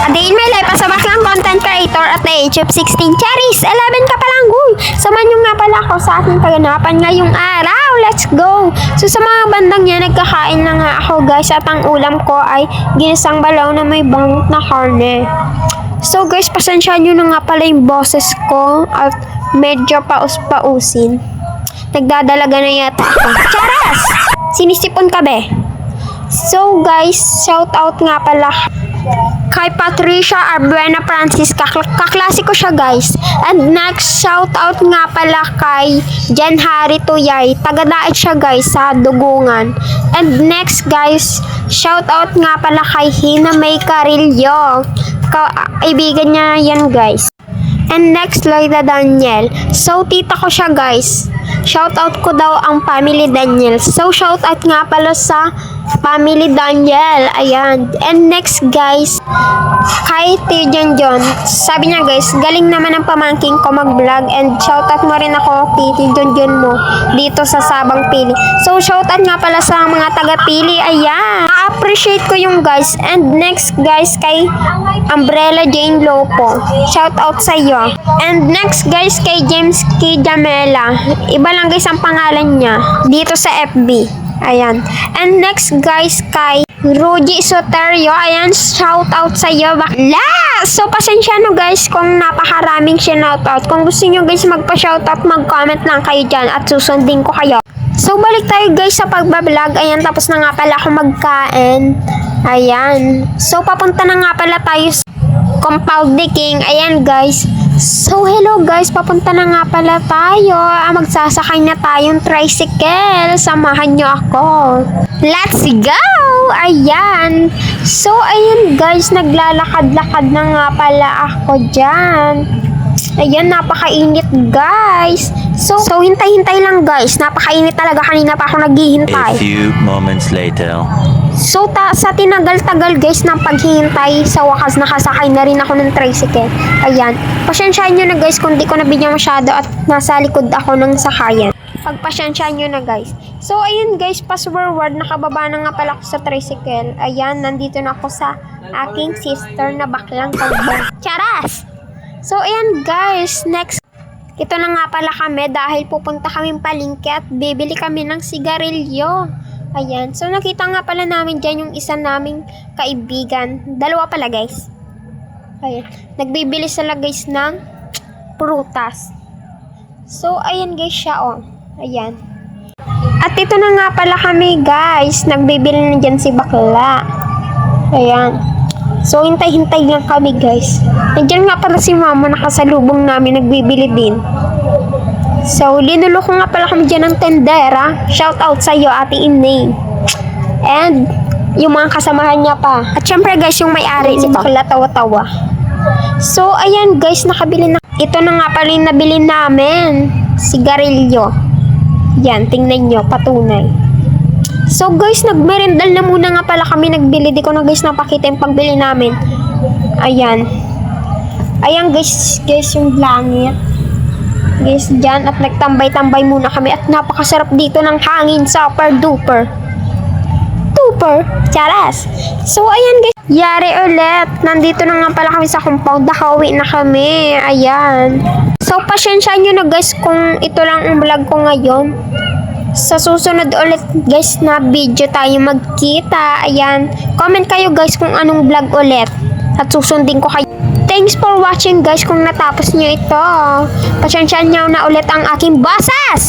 A day in my life as a baklang content creator at the age of 16. Cherries, 11 ka pa lang, guy. Samahan nyo nga pala ako sa aking kaganapan ngayong araw. Let's go! So sa mga bandang yan, nagkakain na nga ako guys at ang ulam ko ay ginisang balaw na may bangot na karne. So guys, pasensya nyo na nga pala yung boses ko at medyo paus-pausin. Nagdadalaga na yata ako. Charas! Sinisipon ka be? So guys, shout out nga pala kay Patricia Arbuena Francis, kaklase ko siya guys. And next, shout out nga pala kay Jen Harry Tuyay, taga-dait siya guys sa Dugungan. And next guys, shout out nga pala kay Hina May Carillo, kaibigan niya yan guys. And next, Loida Daniel. So, tita ko siya guys. Shoutout ko daw ang family Daniel. So, shoutout nga pala sa family Daniel. Ayan. And next guys, kay Tijan John. Sabi niya guys, galing naman ang pamangking ko mag-vlog. And shoutout mo rin ako, Tijan John mo, dito sa Sabang Pili. So, shoutout nga pala sa mga taga-Pili. Ayan. Na-appreciate ko yung guys. And next guys, kay Umbrella Jane Lopo. Shoutout sa iyo. And next guys, kay James K. Jamela. Iba lang guys ang pangalan niya dito sa FB. Ayan. And next guys, kay Rudy Soterio. Ayan, shoutout sa iyo. Bakla! So, pasensya no guys kung napakaraming shoutout. Kung gusto nyo guys magpa-shoutout, mag-comment lang kayo dyan at susundin ko kayo. So, balik tayo guys sa pagbablog. Ayan, tapos na nga pala ako magkain. Ayan. So, papunta na nga pala tayo sa Compound the King. Ayan guys. So, hello guys, papunta na nga pala tayo. Magsasakay na tayong tricycle. Samahan nyo ako. Let's go! Ayan. So, ayan guys, naglalakad-lakad na nga pala ako dyan. Ayan, napakainit guys. So hintay-hintay lang guys. Napakainit talaga, kanina pa ako naghihintay. A few moments later. So, sa tinagal-tagal guys ng paghihintay, sa wakas nakasakay na rin ako ng tricycle. Ayan. Pasyensyahan nyo na guys kung di ko nabigyan masyado at nasa likod ako ng sakayan. Pagpasyensyahan nyo na guys. So, ayun guys, pass-forward, nakababa na nga pala ako sa tricycle. Ayan, nandito na ako sa aking sister na baklang tagbong. Charas! So, ayan guys, next. Ito na nga pala kami dahil pupunta kaming palengke at bibili kami ng sigarilyo. Ayan. So, nakita nga pala namin dyan yung isa naming kaibigan. Dalawa pala, guys. Ayan. Nagbibili sila, guys, ng prutas. So, ayan, guys, siya, oh. Ayan. At ito na nga pala kami, guys. Nagbibili na dyan si bakla. Ayan. So, hintay-hintay lang kami, guys. Nandiyan nga pala si mama, nakasalubong namin, nagbibili din. So, linulo ko nga pala kami dyan ng tendera. Shout out sa iyo, Ate Inay. And, yung mga kasamahan niya pa. At syempre guys, yung may-ari, si bakla tawa-tawa. So, ayan guys, nakabili na. Ito na nga pala yung nabili namin. Sigarilyo. Yan, tingnan nyo, patunay. So guys, nagmerendal na muna nga pala kami nagbili. Di ko na guys napakita yung pagbili namin. Ayan. Ayan guys, yung langit. Guys, dyan. At nagtambay-tambay muna kami. At napakasarap dito ng hangin. Super duper. Duper. Charas. So, ayan guys. Yari ulit. Nandito na nga pala kami sa compound. Nakauwi na kami. Ayan. So, pasyensya nyo na guys kung ito lang ang vlog ko ngayon. Sa susunod ulit guys na video tayo magkita. Ayan. Comment kayo guys kung anong vlog ulit. At susundin ko kayo. Thanks for watching guys kung natapos nyo ito. Pasyensyahan nyo na ulit ang aking boses.